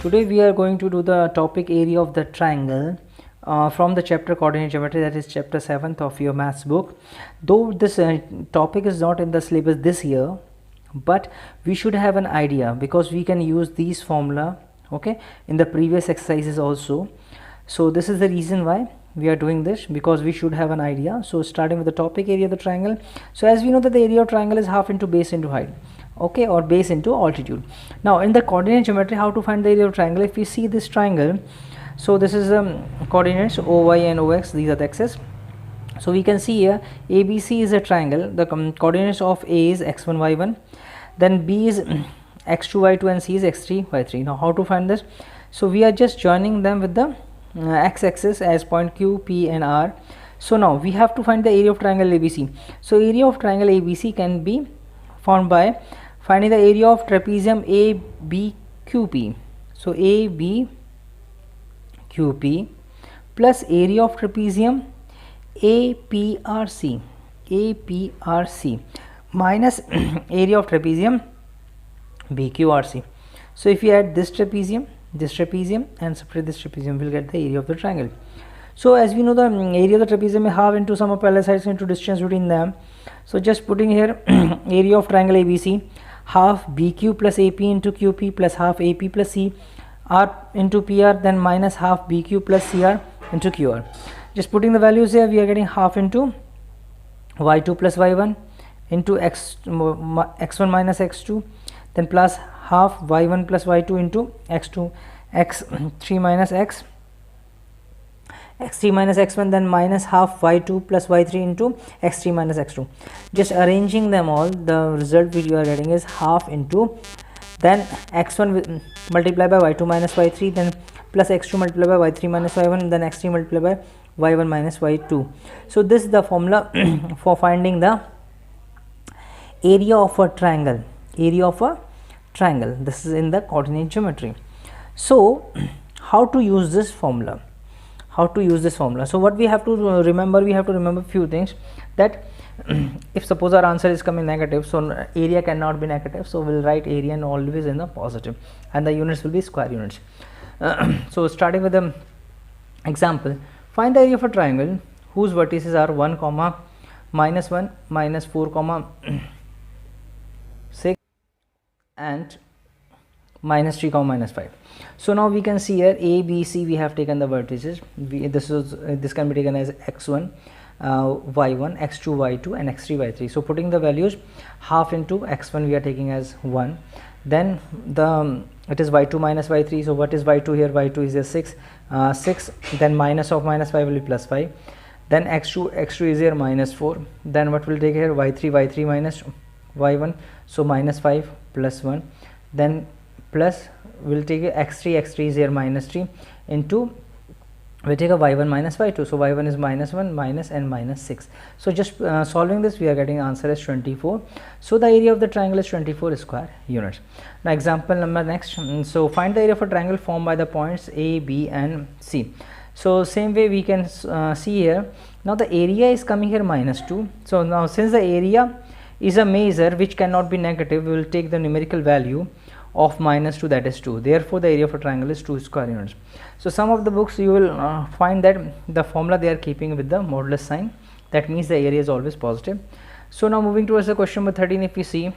Today we are going to do the topic area of the triangle from the chapter coordinate geometry, that is chapter 7th of your maths book. Though this topic is not in the syllabus this year, but we should have an idea because we can use these formula in the previous exercises also. So this is the reason why we are doing this, because we should have an idea. So starting with the topic area of the triangle. So as we know that the area of triangle is half into base into height, or base into altitude. Now in the coordinate geometry, how to find the area of triangle? If we see this triangle, so this is coordinates OY and OX, these are the axes. So we can see here ABC is a triangle. The coordinates of A is x1 y1, then B is x2 y2, and C is x3 y3. Now how to find this? So we are just joining them with the x-axis as point Q, P and R. So now we have to find the area of triangle ABC. So area of triangle ABC can be found by finding the area of trapezium ABQP. So ABQP plus area of trapezium APRC minus area of trapezium BQRC. So if you add this trapezium and separate this trapezium, we'll get the area of the triangle. So as we know, the area of the trapezium is half into sum of parallel sides into distance between them. So just putting here area of triangle ABC, half BQ plus AP into QP plus half AP plus C R into PR, then minus half BQ plus CR into QR. Just putting the values here, we are getting half into Y2 plus Y1 into X1 minus X2, then plus half Y1 plus Y2 into X2 X3 minus X, x3 minus x1, then minus half y2 plus y3 into x3 minus x2. Just arranging them all, the result which you are getting is half into then x1 multiplied by y2 minus y3, then plus x2 multiplied by y3 minus y1, then x3 multiplied by y1 minus y2. So this is the formula for finding the area of a triangle. This is in the coordinate geometry. So how to use this formula? So what we have to remember, few things, that if suppose our answer is coming negative, so area cannot be negative, so we'll write area and always in the positive, and the units will be square units. So starting with the example, find the area of a triangle whose vertices are 1, minus 1, minus 4, 6 and minus 3, minus 5. So now we can see here A, B, C, we have taken the vertices. This can be taken as x1 y1, x2 y2 and x3 y3. So putting the values, half into x1 we are taking as 1, then it is y2 minus y3. So what is y2 here? Y2 is a 6, then minus of minus 5 will be plus 5, then x2 is here minus 4, then what will take here? y3 minus y1, so minus 5 plus 1, then plus we'll take a x3 is here minus 3 into we take a y1 minus y2, so y1 is minus 1, minus and minus 6. So just solving this, we are getting answer as 24. So the area of the triangle is 24 square units. Now example number next. So find the area of a triangle formed by the points A, B and C. So same way we can see here. Now the area is coming here minus 2. So now since the area is a measure which cannot be negative, we will take the numerical value of minus 2, that is 2. Therefore the area of a triangle is 2 square units. So some of the books you will find that the formula they are keeping with the modulus sign, that means the area is always positive. So now moving towards the question number 13, if we see,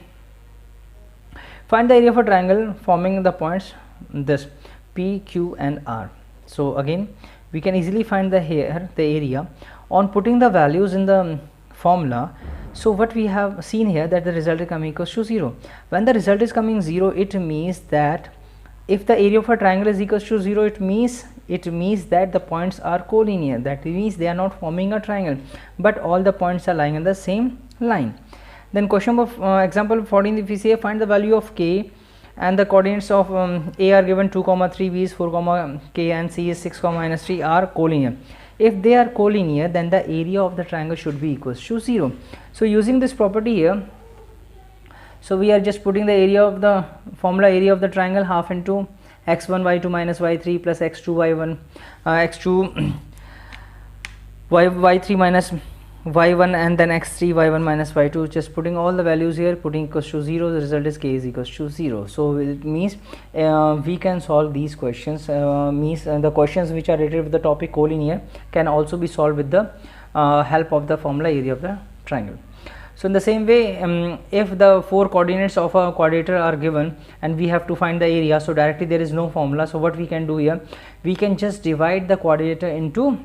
find the area of a triangle forming the points this P, Q and R. So again we can easily find the area on putting the values in the formula. So what we have seen here, that the result is coming equals to 0. When the result is coming 0, it means that if the area of a triangle is equals to 0, it means that the points are collinear. That means they are not forming a triangle, but all the points are lying on the same line. Then question of example 14, if we say find the value of k and the coordinates of A are given 2, 3, B is 4, k and C is 6, minus 3 are collinear. If they are collinear, then the area of the triangle should be equals to 0. So using this property here, so we are just putting the area of the formula, area of the triangle, half into x1 y2 minus y3 plus x2 y1 x2 y3 minus y1 and then x3 y1 minus y2, just putting all the values here, putting equals to 0, the result is k is equals to 0. So it means we can solve these questions, means the questions which are related with the topic collinear can also be solved with the help of the formula area of the triangle. So in the same way, if the 4 coordinates of a quadrilateral are given and we have to find the area, so directly there is no formula. So what we can do here, we can just divide the quadrilateral into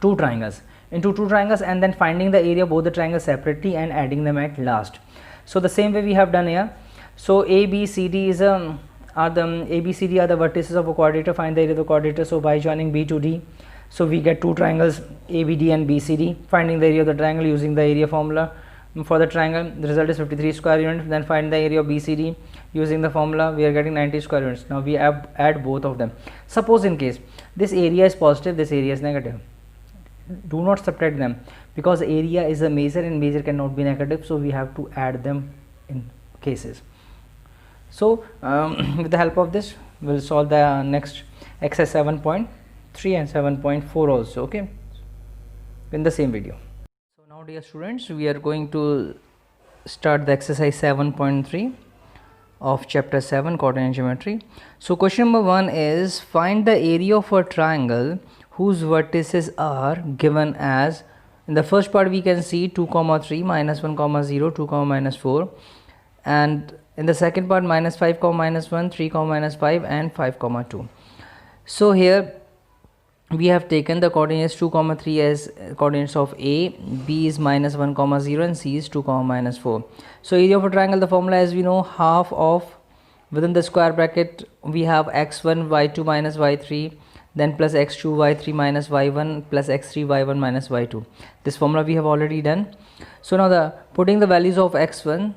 two triangles and then finding the area of both the triangles separately and adding them at last. So the same way we have done here. So A B C D is are the vertices of a quadrilateral. Find the area of the quadrilateral. So by joining B to D, so we get two triangles ABD and BCD. Finding the area of the triangle using the area formula for the triangle, the result is 53 square units. Then find the area of BCD using the formula, we are getting 90 square units. Now we add both of them. Suppose in case this area is positive, this area is negative, do not subtract them, because area is a measure and measure cannot be negative, so we have to add them in cases. So with the help of this, we'll solve the next exercise 7.3 and 7.4 also, okay, in the same video. So now dear students, we are going to start the exercise 7.3 of chapter 7 coordinate geometry. So question number 1 is, find the area of a triangle whose vertices are given as, in the first part we can see 2 comma 3, minus 1 comma 0, 2 comma minus 4, and in the second part minus 5 comma minus 1, 3 comma minus 5 and 5 comma 2. So here we have taken the coordinates 2 comma 3 as coordinates of A, B is minus 1 comma 0 and C is 2 comma minus 4. So area of a triangle, the formula as we know, half of, within the square bracket we have x1 y2 minus y3, then plus x2 y3 minus y1 plus x3 y1 minus y2. This formula we have already done. So now putting the values of x1,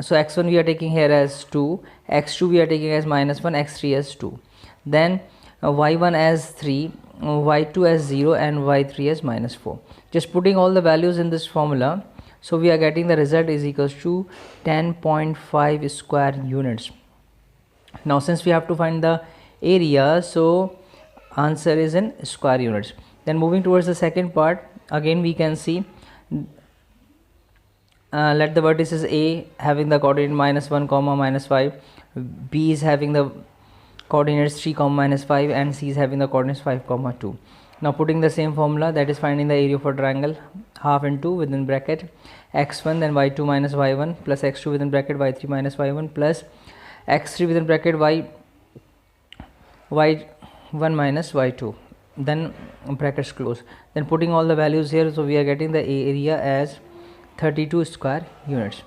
so x1 we are taking here as 2, x2 we are taking as minus 1, x3 as 2, then y1 as 3, y2 as 0 and y3 as minus 4. Just putting all the values in this formula, so we are getting the result is equals to 10.5 square units. Now since we have to find the area, so answer is in square units. Then moving towards the second part, again we can see let the vertices A having the coordinate minus 1 comma minus 5, B is having the coordinates 3 comma minus 5 and C is having the coordinates 5 comma 2. Now putting the same formula, that is finding the area for triangle, half into within bracket x1 then y2 minus y1 plus x2 within bracket y3 minus y1 plus x3 within bracket y1 minus y2, then brackets close, then putting all the values here, so we are getting the area as 32 square units.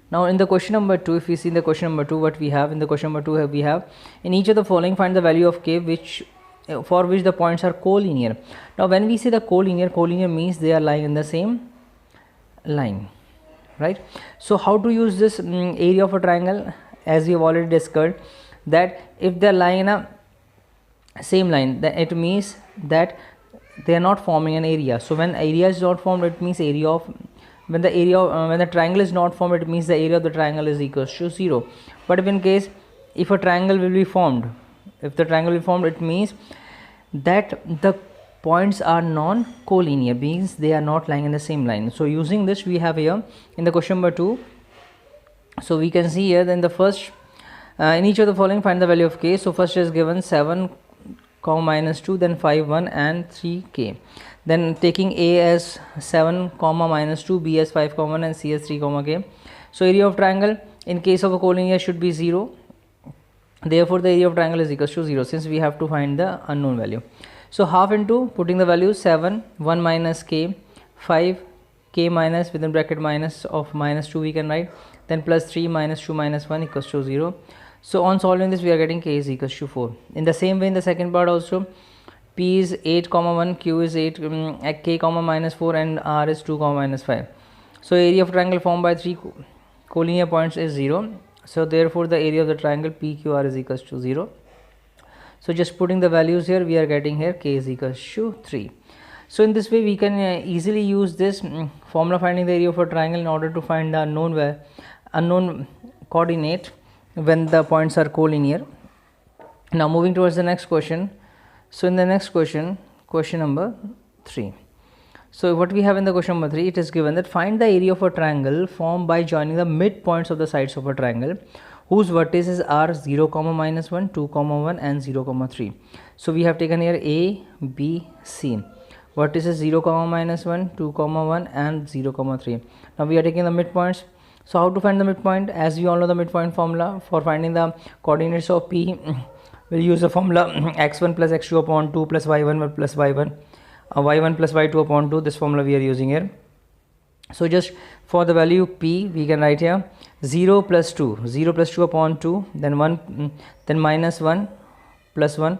Now in the question number 2, if we see in the question number 2 what we have, in the question number 2 we have, in each of the following find the value of k for which the points are collinear. Now when we say the collinear means they are lying in the same line, right? So how to use this area of a triangle, as we have already discussed, that if they are lying in a same line, then it means that they are not forming an area. So when area is not formed, it means area of, when the triangle is not formed, it means the area of the triangle is equals to 0. But if a triangle will be formed, it means that the points are non-collinear, means they are not lying in the same line. So using this, we have here in the question number 2, so we can see here then the first in each of the following find the value of k. So first is given 7 comma minus 2, then 5 1 and 3 k, then taking A as 7 comma minus 2, B as 5 comma 1 and C as 3 comma k. So area of triangle in case of a collinear should be 0, therefore the area of triangle is equals to 0, since we have to find the unknown value. So half into putting the value 7 1 minus k, 5 k minus within bracket minus of minus 2 we can write, then plus 3 minus 2 minus 1 equals to 0. So on solving this, we are getting k is equals to 4. In the same way, in the second part also, p is 8 comma 1, q is 8 k comma minus 4 and r is 2 comma minus 5. So area of triangle formed by 3 collinear points is 0. So therefore the area of the triangle PQR is equals to 0. So just putting the values here, we are getting here k is equals to 3. So in this way we can easily use this formula finding the area of a triangle in order to find the unknown coordinate when the points are collinear. Now moving towards the next question. So in the next question, question number 3. So what we have in the question number 3, it is given that find the area of a triangle formed by joining the midpoints of the sides of a triangle whose vertices are 0, -1, 2, 1 and 0, 3. So we have taken here A, B, C. Vertices 0, -1, 2, 1 and 0, 3. Now we are taking the midpoints. So how to find the midpoint? As we all know the midpoint formula for finding the coordinates of P, we'll use the formula x1 plus x2 upon 2 plus y1 plus y1, y1 plus y2 upon 2. This formula we are using here. So just for the value P, we can write here 0 plus 2, 0 plus 2 upon 2, then 1, then minus 1 plus 1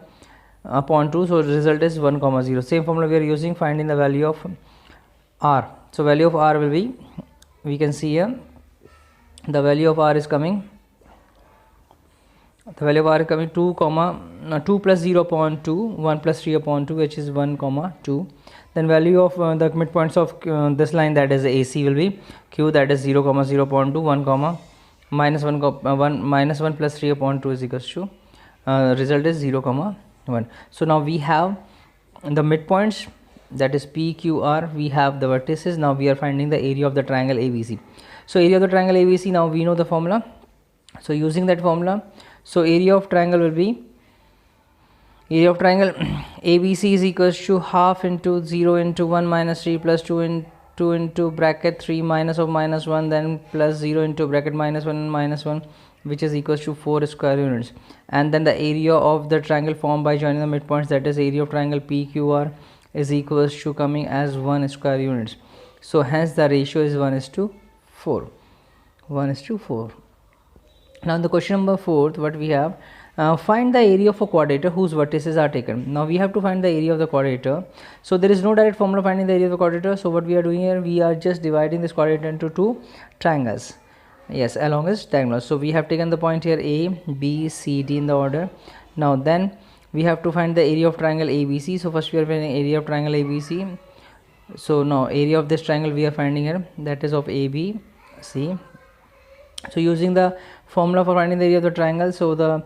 upon 2. So the result is 1, 0. Same formula we are using finding the value of R. So value of R will be, we can see here, the value of R is coming, 2, 2 plus 0 upon 2, 1 plus 3 upon 2, which is 1, 2. Then value of the midpoints of this line, that is AC, will be Q, that is 0, 0 upon 2, 1, minus 1 plus 3 upon 2 is equals to, result is 0, 1. So now we have the midpoints, that is P, Q, R. We have the vertices. Now we are finding the area of the triangle ABC. So area of the triangle ABC, now we know the formula. So using that formula, so area of triangle will be, area of triangle ABC is equals to half into 0 into 1 minus 3 plus 2 into bracket 3 minus of minus 1, then plus 0 into bracket minus 1, which is equals to 4 square units. And then the area of the triangle formed by joining the midpoints, that is area of triangle PQR, is equals to coming as 1 square units. So hence the ratio is 1:4. 1:4. Now in the question number 4, what we have, find the area of a quadrature whose vertices are taken. Now we have to find the area of the quadrature. So there is no direct formula finding the area of the quadrature. So what we are doing here, we are just dividing this quadrature into two triangles. Yes, along its diagonals. So we have taken the point here A, B, C, D in the order. Now then we have to find the area of triangle ABC. So first we are finding area of triangle ABC. So now area of this triangle we are finding here, that is of ABC. So using the formula for finding the area of the triangle, so the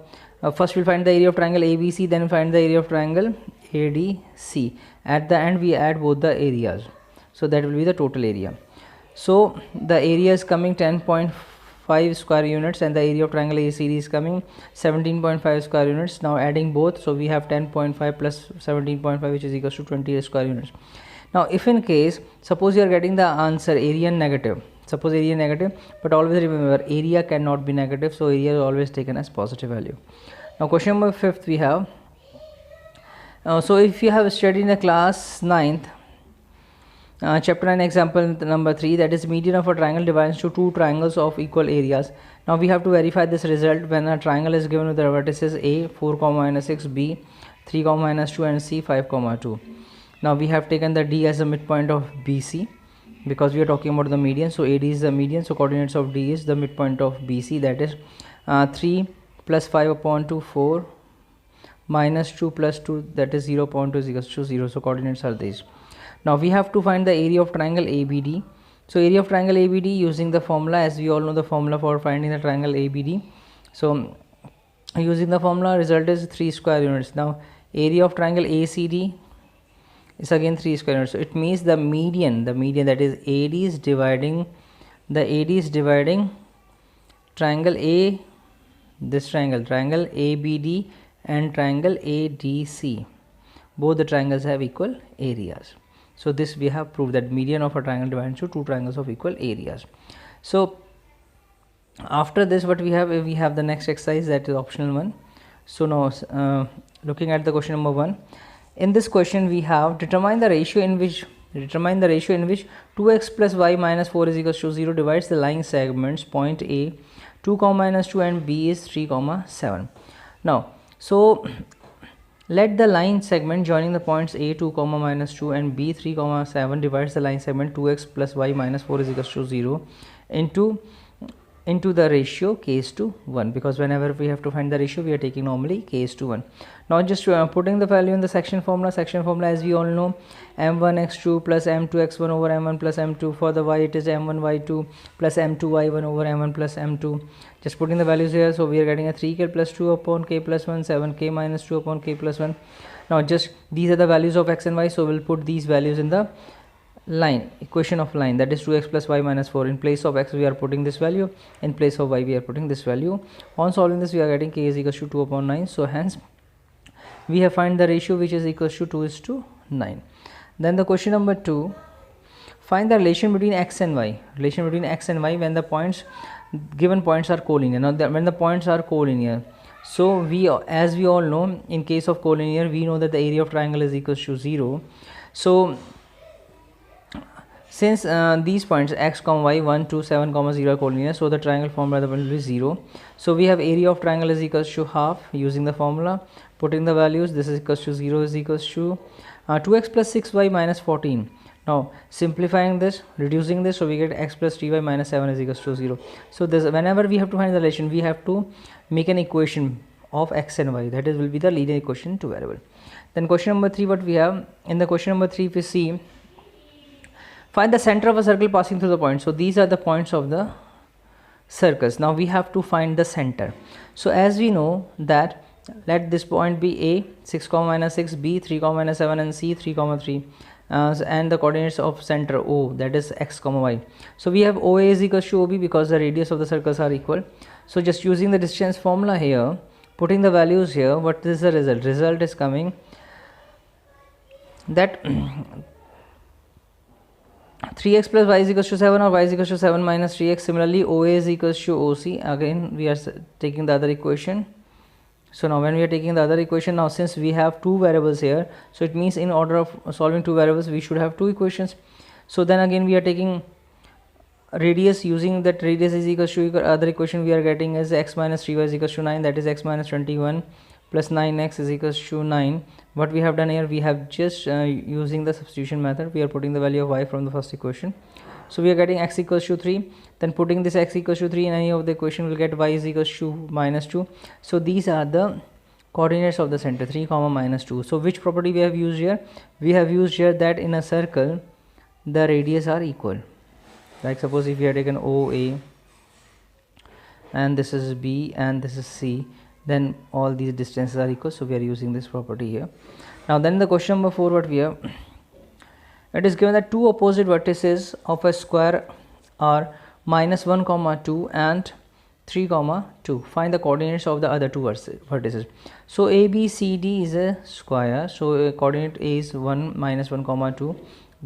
first we'll find the area of triangle ABC, then find the area of triangle ADC. At the end we add both the areas, so that will be the total area. So the area is coming 10.5 square units and the area of triangle ACD is coming 17.5 square units. Now adding both, so we have 10.5 plus 17.5, which is equals to 20 square units. Now if in case, suppose you are getting the answer area negative, suppose area negative, but always remember area cannot be negative, so area is always taken as positive value. Now question number 5 we have, so if you have studied in the class 9th, chapter 9 example number 3, that is median of a triangle divides into two triangles of equal areas. Now we have to verify this result when a triangle is given with the vertices A 4, 6, B 3, 2 and C 5, 2. Now we have taken the D as a midpoint of BC, because we are talking about the median. So AD is the median, so coordinates of D is the midpoint of BC, that is 3 plus 5 upon 2, 4 minus 2 plus 2, that is 0 upon 2 is equals to 0. So coordinates are these. Now we have to find the area of triangle ABD. So area of triangle ABD using the formula, as we all know the formula for finding the triangle ABD. So using the formula, result is 3 square units. Now area of triangle ACD is again 3 square units. So it means the median, that is AD is dividing, the AD is dividing triangle A, this triangle ABD and triangle ADC. Both the triangles have equal areas. So this we have proved that median of a triangle divides into two triangles of equal areas. So after this what we have the next exercise, that is optional one. So now looking at the question number 1, in this question we have determine the ratio in which 2x plus y minus 4 is equals to 0 divides the line segments point A 2, minus 2 and B is 3, 7. Now so let the line segment joining the points A 2, minus 2 and B 3, 7 divides the line segment 2x plus y minus 4 is equals to 0 into the ratio k is to 1, because whenever we have to find the ratio we are taking normally k is to 1. Now just putting the value in the section formula, as we all know, m1x2 plus m2x1 over m1 plus m2. For the y it is m1y2 plus m2y1 over m1 plus m2. Just putting the values here, so we are getting a 3k plus 2 upon k plus 1, 7k minus 2 upon k plus 1. Now just these are the values of x and y, so we'll put these values in the line, equation of line, that is 2x plus y minus 4. In place of x we are putting this value, in place of y we are putting this value. On solving this we are getting k is equals to 2 upon 9, so hence we have find the ratio which is equals to 2:9. Then the question number 2, find the relation between x and y, relation between x and y when the points, given points are collinear. Now when the points are collinear, so we, as we all know, in case of collinear we know that the area of triangle is equals to 0. So since these points x, y, 1, 2, 7, 0 are collinear, so the triangle formed by the point will be 0. So we have area of triangle is equals to half using the formula, putting the values, this is equals to 0 is equals to 2x plus 6y minus 14. Now simplifying this, reducing this, so we get x plus 3y minus 7 is equals to 0. So this, whenever we have to find the relation, we have to make an equation of x and y, that is will be the linear equation to variable. Then question number 3, what we have in the question number 3, if we see, find the center of a circle passing through the point. So these are the points of the circles. Now we have to find the center. So as we know that, let this point be a, 6, minus 6, b, 3, minus 7, and c, 3, 3. And the coordinates of center O, that is x, y. So we have OA is equals to OB because the radius of the circles are equal. So just using the distance formula here, putting the values here, what is the result? Result is coming that 3x plus y is equals to 7 or y is equals to 7 minus 3x. Similarly, OA is equals to OC. Again, we are taking the other equation. So now when we are taking the other equation, now since we have two variables here, so it means in order of solving two variables, we should have two equations. So then again we are taking radius, using that radius is equals to other equation we are getting as x minus 3y is equals to 9, that is x minus 21 plus 9x is equals to 9. What we have done here, we have just using the substitution method, we are putting the value of y from the first equation. So we are getting x equals to 3, then putting this x equals to 3 in any of the equation, will get y is equals to minus 2. So these are the coordinates of the center, 3, minus 2. So which property we have used here? We have used here that in a circle the radius are equal. Like suppose if we have taken OA and this is B and this is C, then all these distances are equal, so we are using this property here. Now then the question number 4, what we have, it is given that two opposite vertices of a square are minus 1, 2 and 3, 2. Find the coordinates of the other two vertices. So ABCD is a square, so coordinate A is 1, minus 1, 2,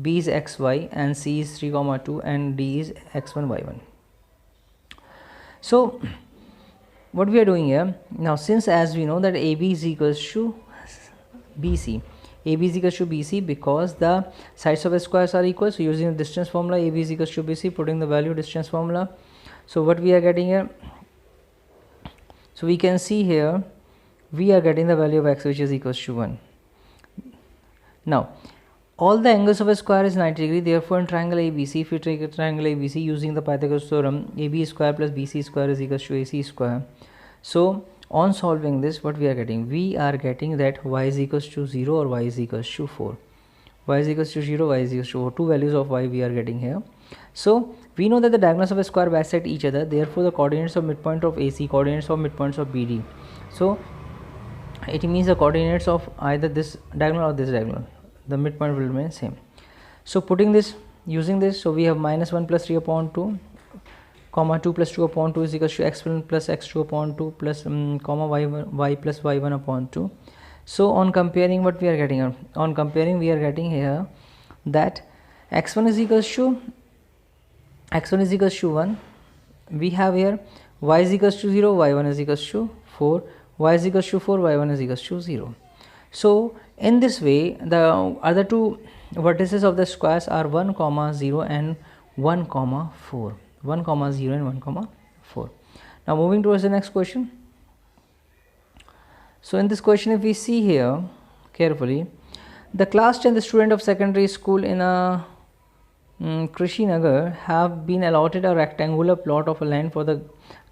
B is xy, and C is 3, 2, and D is x1, y1. So what we are doing here now, since as we know that AB is equals to BC, AB is equals to BC because the sides of the squares are equal. So using the distance formula, AB is equals to BC, putting the value distance formula. So what we are getting here, so we can see here we are getting the value of x which is equals to 1. Now all the angles of a square is 90 degree, therefore in triangle ABC, if you take a triangle ABC using the Pythagoras theorem, AB square plus BC square is equals to AC square. So on solving this, what we are getting? We are getting that y is equals to 0 or y is equals to 4. Y is equals to 0, y is equals to 4. Two values of y we are getting here. So we know that the diagonals of a square bisect each other, therefore the coordinates of midpoint of AC, coordinates of midpoints of BD. So it means the coordinates of either this diagonal or this diagonal, the midpoint will remain same. So putting this, using this, so we have minus 1 plus 3 upon 2, comma 2 plus 2 upon 2 is equals to x1 plus x2 upon 2 plus comma y plus y1 upon 2. So on comparing, what we are getting, on comparing we are getting here that x1 is equals to 1, we have here y is equals to 0, y1 is equals to 4, y is equals to 4, y1 is equals to 0. So in this way the other two vertices of the squares are 1, 0 and 1, 4. 1, 0 and 1, 4. Now moving towards the next question. So in this question, if we see here carefully, the class 10 student of secondary school in a Krishinagar have been allotted a rectangular plot of land for the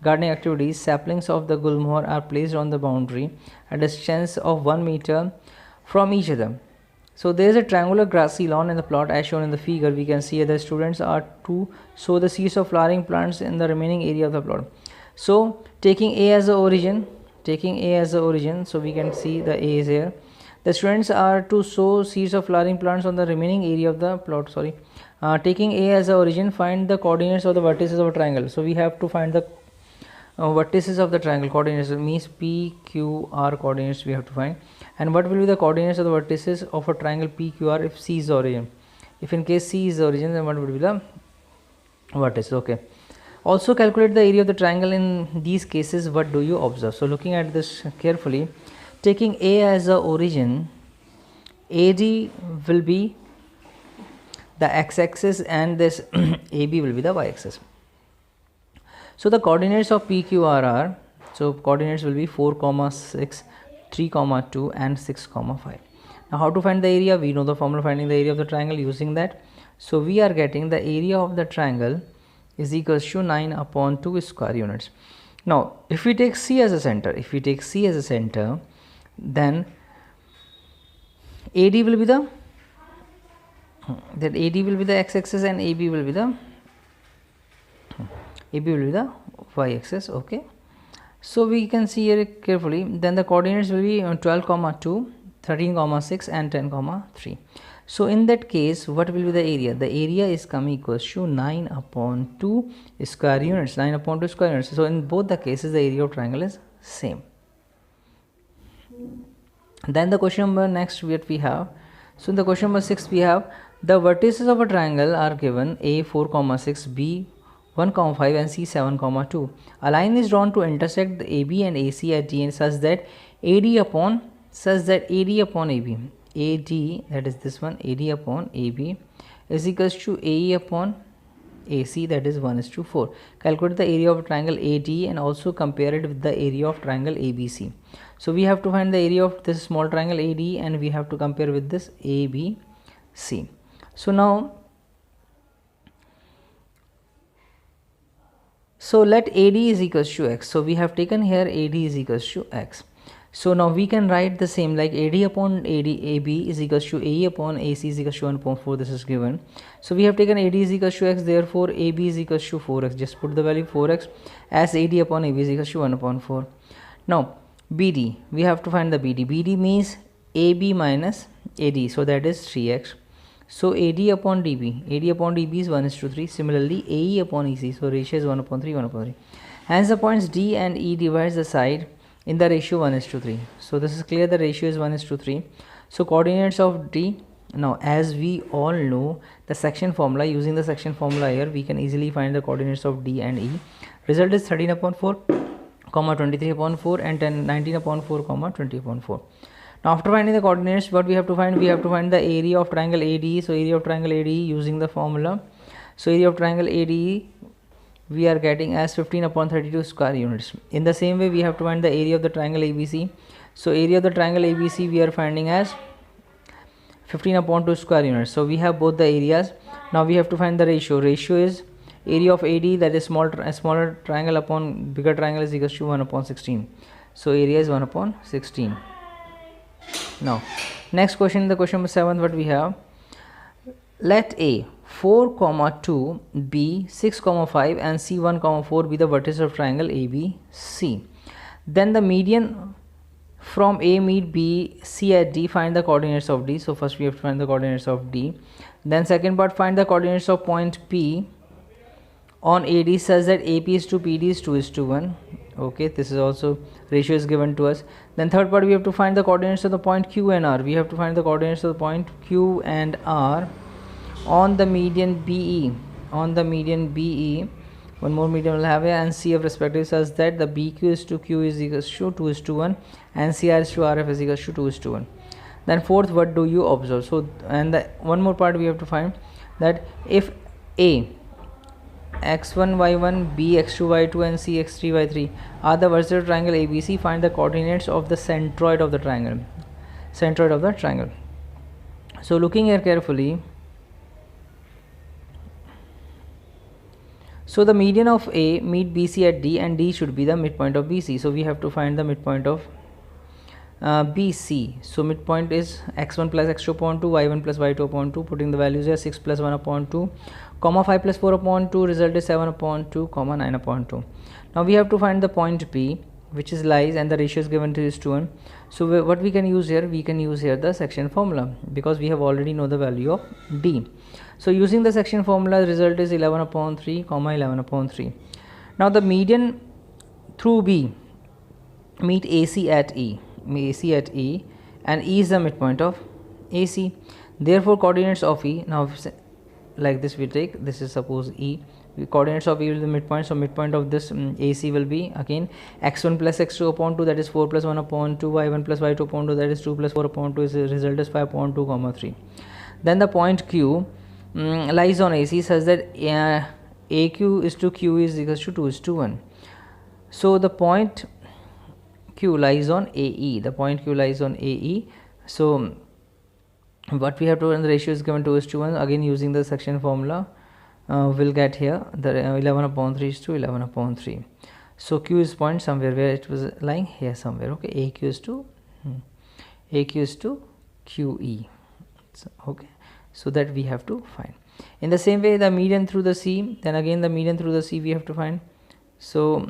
gardening activities. Saplings of the gulmohar are placed on the boundary at a distance of 1 meter from each other. So there is a triangular grassy lawn in the plot as shown in the figure. We can see the students are to sow the seeds of flowering plants in the remaining area of the plot. So taking A as the origin, so we can see the A is here. The students are to sow seeds of flowering plants on the remaining area of the plot. Taking A as the origin, find the coordinates of the vertices of a triangle. So we have to find the vertices of the triangle. Coordinates means P, Q, R coordinates we have to find. And what will be the coordinates of the vertices of a triangle P, Q, R if C is the origin? If in case C is the origin, then what would be the vertex? Okay. Also calculate the area of the triangle in these cases. What do you observe? So looking at this carefully, taking A as the origin, AD will be the x-axis and this AB will be the y-axis. So the coordinates of PQR are, so coordinates will be 4, 6, 3, 2 and 6, 5. Now how to find the area? We know the formula finding the area of the triangle using that. So we are getting the area of the triangle is equals to 9 upon 2 square units. Now if we take C as a center, then AD will be the x-axis and AB will be the y-axis. Okay, so we can see here carefully. Then the coordinates will be 12, 2, 13, 6 and 10, 3. So in that case, what will be the area? The area is coming equals to 9 upon 2 square units. 9 upon 2 square units. So in both the cases, the area of triangle is same. Then the question number next what we have. So in the question number 6 we have the vertices of a triangle are given A 4, 6, B 1, 5 and C 7, 2. A line is drawn to intersect the AB and AC at D such that AD upon AB, AD, that is this one, AD upon AB is equals to AE upon AC, that is 1:4. Calculate the area of triangle AD and also compare it with the area of triangle ABC. So we have to find the area of this small triangle AD and we have to compare with this ABC. So now, let AD is equals to x. So we have taken here AD is equals to x. So now we can write the same like AD upon AB is equals to AE upon AC is equals to 1 upon 4. This is given. So we have taken AD is equals to x, therefore AB is equals to 4x. Just put the value 4x as AD upon AB is equals to 1 upon 4. Now BD, we have to find the BD. BD means AB minus AD, so that is 3x. So AD upon DB is 1:3. Similarly AE upon EC, so ratio is 1 upon 3, 1 upon 3. Hence the points D and E divides the side in the ratio 1:3. So this is clear, the ratio is 1:3. So coordinates of D, now as we all know the section formula, using the section formula here we can easily find the coordinates of D and E. Result is 13 upon 4, 23 upon 4 and 19 upon 4, 20 upon 4. Now after finding the coordinates, what we have to find? We have to find the area of triangle AD. So area of triangle AD using the formula. So area of triangle AD we are getting as 15 upon 32 square units. In the same way we have to find the area of the triangle ABC. So area of the triangle ABC we are finding as 15 upon 2 square units. So we have both the areas. Now we have to find the ratio. Ratio is area of AD, that is smaller triangle upon bigger triangle is equals to 1 upon 16. So area is 1 upon 16. Now next question, the question number 7, what we have, let A 4, 2, B 6, 5 and C 1, 4 be the vertices of triangle ABC. Then the median from A meet B, C at D, find the coordinates of D. So first we have to find the coordinates of D. Then second part, find the coordinates of point P on AD such that AP is to PD is 2:1. Okay, this is also ratio is given to us. Then third part, we have to find the coordinates of the point Q and R. We have to find the coordinates of the point Q and R on the median BE. One more median will have A and C of respective such that the BQ is to Q is equals to 2:1 and CR is to RF is equals to 2:1. Then fourth, what do you observe? So and the one more part we have to find, that if A x1 y1 b x2 y2 and c x3 y3 are the vertices of triangle ABC, find the coordinates of the centroid of the triangle. So looking here carefully, so the median of A meet BC at D and D should be the midpoint of BC. So we have to find the midpoint of BC. So midpoint is x1 plus x2 upon 2, y1 plus y2 upon 2. Putting the values here, 6 plus 1 upon 2, 5 plus 4 upon 2. Result is 7 upon 2, 9 upon 2. Now we have to find the point P. which is lies, and the ratio is given to is 2 1. So what we can use here, we can use here the section formula, because we have already know the value of D. So using the section formula, the result is 11 upon 3 comma 11 upon 3. Now the median through B meet AC at E, and E is the midpoint of AC. Therefore coordinates of E, now like this we take, this is suppose E, coordinates of E will be the midpoint, so midpoint of this AC will be again x1 plus x2 upon 2, that is 4 plus 1 upon 2, y1 plus y2 upon 2, that is 2 plus 4 upon 2, is the result is 5 upon 2 comma 3. Then the point Q lies on AC such that AQ is to Q is equals to 2 is to 1. So the point Q lies on AE, the point Q lies on AE. So what we have to, and the ratio is given 2 is to 1, again using the section formula, we'll get here the 11 upon 3 is to 11 upon 3. So Q is point somewhere where it was lying here somewhere. Okay, AQ is to QE. So, okay, so that we have to find. In the same way, the median through the C, then again the median through the C we have to find. So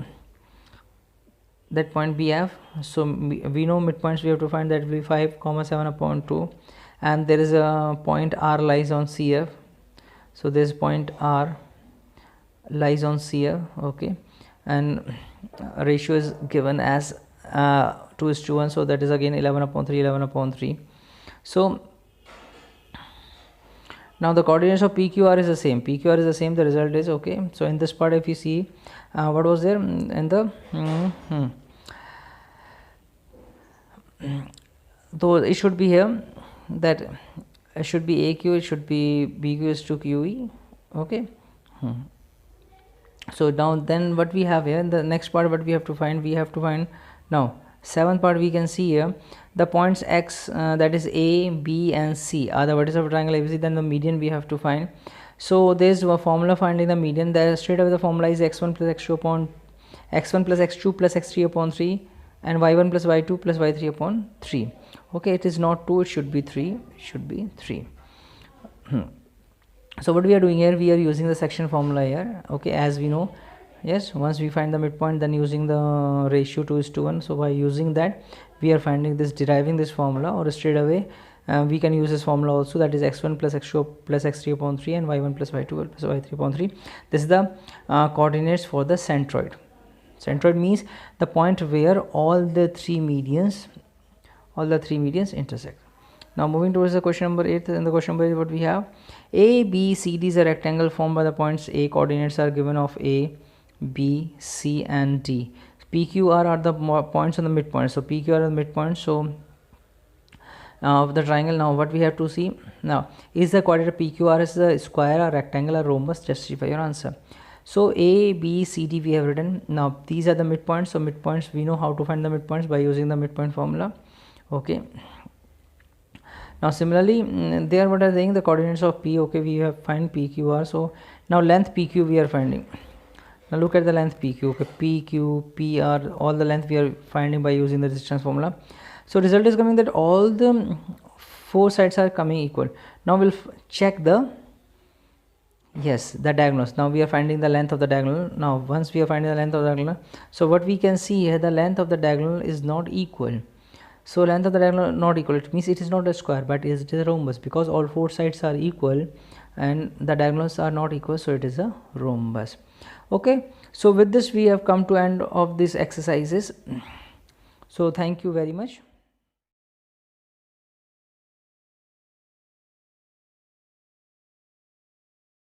that point BF, so we know midpoints we have to find, that will be 5 comma 7 upon 2, and there is a point R lies on CF. So this point R lies on CF. Okay, and ratio is given as 2 is to 1, so that is again 11 upon 3, 11 upon 3. So now the coordinates of PQR is the same, the result is okay. So in this part, if you see what was there in the though it should be here that it should be AQ, it should be BQ is to QE. Okay, so now then what we have here in the next part, what we have to find, now seventh part, we can see here the points X, that is A, B and C are the vertices of triangle ABC. Then the median we have to find. So there is a formula finding the median. There straight away the formula is x1 plus x2 upon x1 plus x2 plus x3 upon 3, and y1 plus y2 plus y3 upon 3. Okay, it is not 2, it should be 3, So what we are doing here, we are using the section formula here. Okay, as we know, yes, once we find the midpoint, then using the ratio 2 is to 1. So by using that, we are finding this, deriving this formula, or straight away we can use this formula also, that is x1 plus x2 plus x3 upon 3 and y1 plus y2 plus y3 upon 3. This is the coordinates for the centroid. Centroid means the point where all the three medians intersect. Now moving towards the question number 8. In the question number 8, what we have, A, B, C, D is a rectangle formed by the points A. Coordinates are given of A, B, C and D. PQR are the points on the midpoint. So PQR are the midpoint. So of the triangle. Now what we have to see, now is the quadrant PQR is a square, a rectangle, or rhombus? Justify your answer. So A, B, C, D we have written. Now these are the midpoints. So midpoints, we know how to find the midpoints by using the midpoint formula. Okay, now similarly there what are they saying, the coordinates of P. Okay, we have find PQR. So now length PQ we are finding. Now look at the length PQ. Okay, PQ, PR, all the length we are finding by using the distance formula. So result is coming that all the four sides are coming equal. Now we'll check the, yes, the diagonals. Now we are finding the length of the diagonal. Now once we are finding the length of the diagonal, so what we can see here, the length of the diagonal is not equal. So length of the diagonal not equal, it means it is not a square, but it is a rhombus, because all four sides are equal and the diagonals are not equal, so it is a rhombus. Okay, so with this we have come to end of these exercises. So thank you very much.